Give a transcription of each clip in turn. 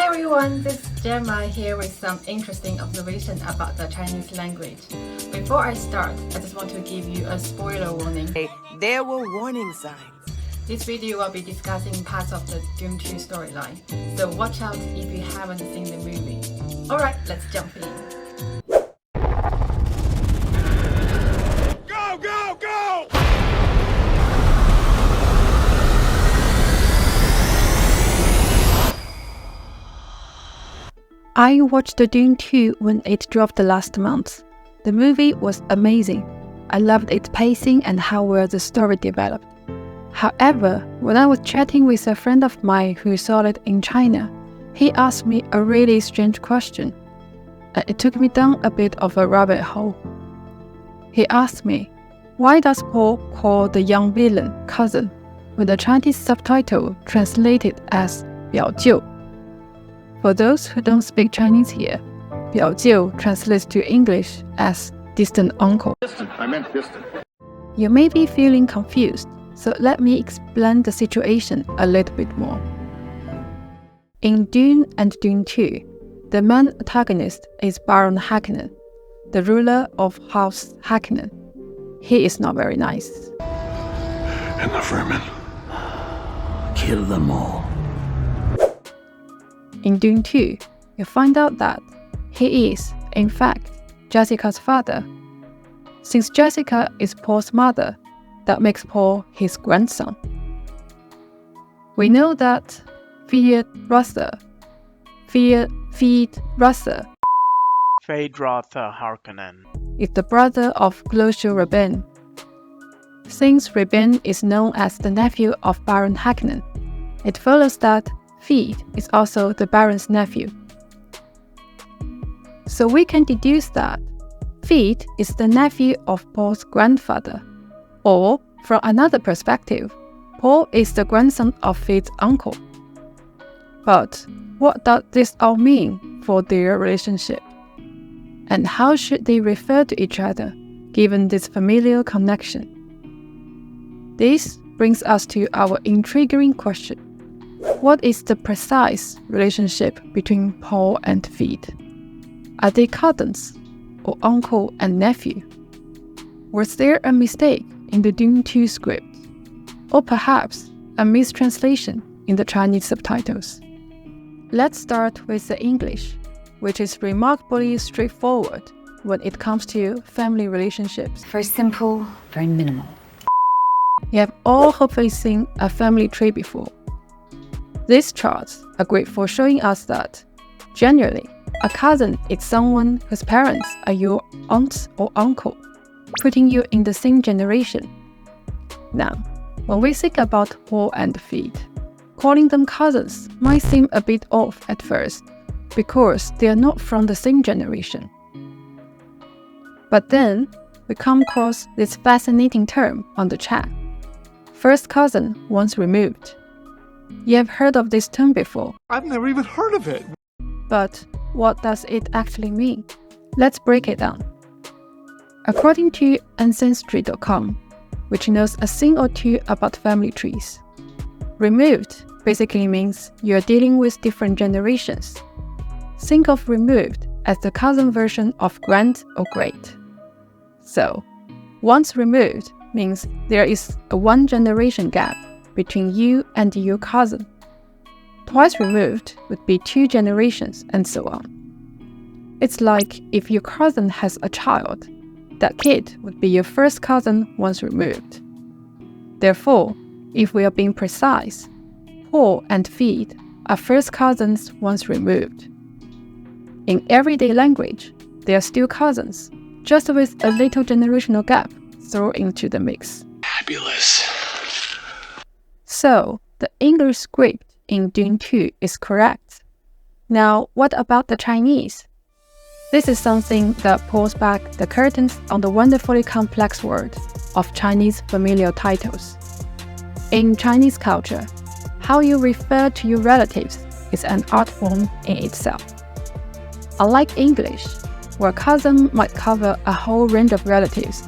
everyone, this is Gemma here with some interesting observation about the Chinese language. Before I start, I just want to give you a spoiler warning. There were warning signs. This video will be discussing parts of the Dune 2 storyline, so watch out if you haven't seen the movie. Alright, let's jump in. Go, go, go! I watched Dune 2 when it dropped last month. The movie was amazing. I loved its pacing and how well the story developed. However, when I was chatting with a friend of mine who saw it in China, he asked me a really strange question. It took me down a bit of a rabbit hole. He asked me, why does Paul call the young villain cousin when the Chinese subtitle translated as 表舅? For those who don't speak Chinese here, 表舅 translates to English as distant uncle. Distant, I meant distant. You may be feeling confused, so let me explain the situation a little bit more. In Dune and Dune 2, the main antagonist is Baron Harkonnen, the ruler of House Harkonnen. He is not very nice. And the vermin. Kill them all. In Dune 2, you find out that he is, in fact, Jessica's father. Since Jessica is Paul's mother, that makes Paul his grandson. We know that Fade Ruther Harkonnen is the brother of Glacial Rabin. Since Rabin is known as the nephew of Baron Harkonnen, it follows that Fade is also the Baron's nephew. So we can deduce that Fade is the nephew of Paul's grandfather. Or, from another perspective, Paul is the grandson of Fade's uncle. But what does this all mean for their relationship? And how should they refer to each other, given this familial connection? This brings us to our intriguing question. What is the precise relationship between Paul and Fade? Are they cousins, or uncle and nephew? Was there a mistake in the Dune 2 script? Or perhaps a mistranslation in the Chinese subtitles? Let's start with the English, which is remarkably straightforward when it comes to family relationships. Very simple, very minimal. You have all hopefully seen a family tree before. These charts are great for showing us that, generally, a cousin is someone whose parents are your aunt or uncle, putting you in the same generation. Now, when we think about Paul and Fade, calling them cousins might seem a bit off at first, because they are not from the same generation. But then, we come across this fascinating term on the chat: first cousin once removed. You have heard of this term before. I've never even heard of it. But what does it actually mean? Let's break it down. According to Ancestry.com, which knows a thing or two about family trees, removed basically means you're dealing with different generations. Think of removed as the cousin version of grand or great. So, once removed means there is a one generation gap between you and your cousin. Twice removed would be 2 generations, and so on. It's like if your cousin has a child, that kid would be your first cousin once removed. Therefore, if we are being precise, Paul and Fade are first cousins once removed. In everyday language, they are still cousins, just with a little generational gap thrown into the mix. Fabulous. So, the English script in Dune 2 is correct. Now, what about the Chinese? This is something that pulls back the curtains on the wonderfully complex world of Chinese familial titles. In Chinese culture, how you refer to your relatives is an art form in itself. Unlike English, where cousin might cover a whole range of relatives,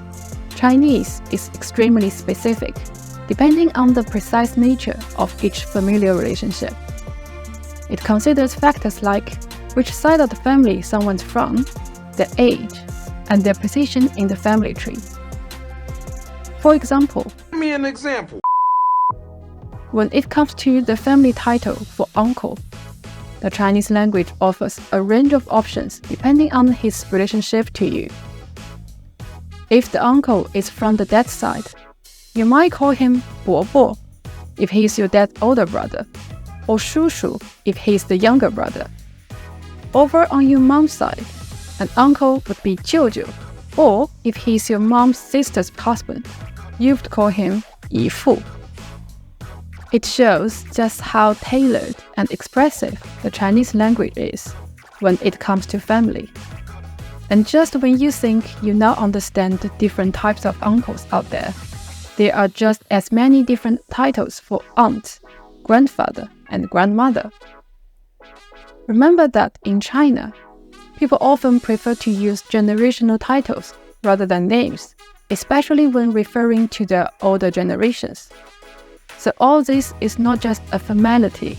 Chinese is extremely specific, depending on the precise nature of each familial relationship. It considers factors like which side of the family someone's from, their age, and their position in the family tree. For example, Give me an example. when it comes to the family title for uncle, the Chinese language offers a range of options depending on his relationship to you. If the uncle is from the dad's side, you might call him 伯伯 if he is your dad's older brother, or 叔叔 if he is the younger brother. Over on your mom's side, an uncle would be 舅舅, or if he is your mom's sister's husband, you would call him 姨父. It shows just how tailored and expressive the Chinese language is when it comes to family. And just when you think you now understand the different types of uncles out there are just as many different titles for aunt, grandfather, and grandmother. Remember that in China, people often prefer to use generational titles rather than names, especially when referring to the older generations. So all this is not just a formality,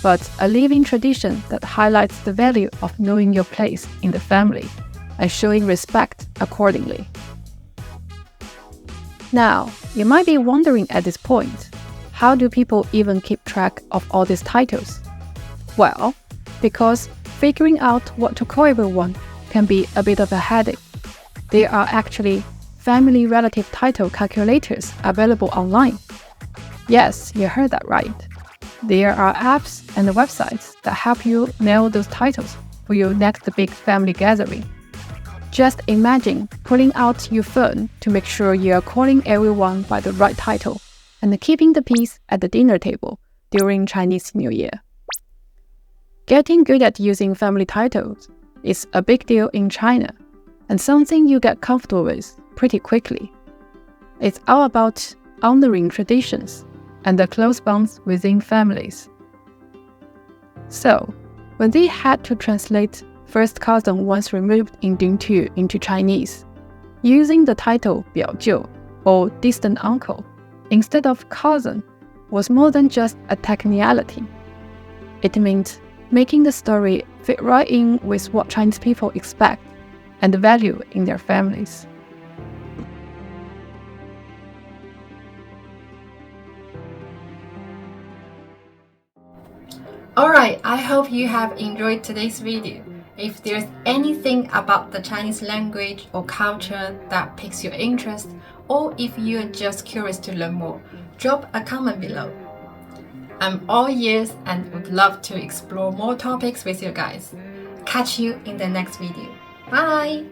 but a living tradition that highlights the value of knowing your place in the family and showing respect accordingly. Now, you might be wondering at this point, how do people even keep track of all these titles? Well, because figuring out what to call everyone can be a bit of a headache. There are actually family relative title calculators available online. Yes, you heard that right. There are apps and websites that help you nail those titles for your next big family gathering. Just imagine pulling out your phone to make sure you are calling everyone by the right title and keeping the peace at the dinner table during Chinese New Year. Getting good at using family titles is a big deal in China and something you get comfortable with pretty quickly. It's all about honoring traditions and the close bonds within families. So, when they had to translate first cousin once removed in Dune 2 into Chinese, using the title 表舅 or distant uncle instead of cousin was more than just a technicality. It meant making the story fit right in with what Chinese people expect and value in their families. Alright, I hope you have enjoyed today's video. If there's anything about the Chinese language or culture that piques your interest, or if you're just curious to learn more, drop a comment below. I'm all ears and would love to explore more topics with you guys. Catch you in the next video. Bye!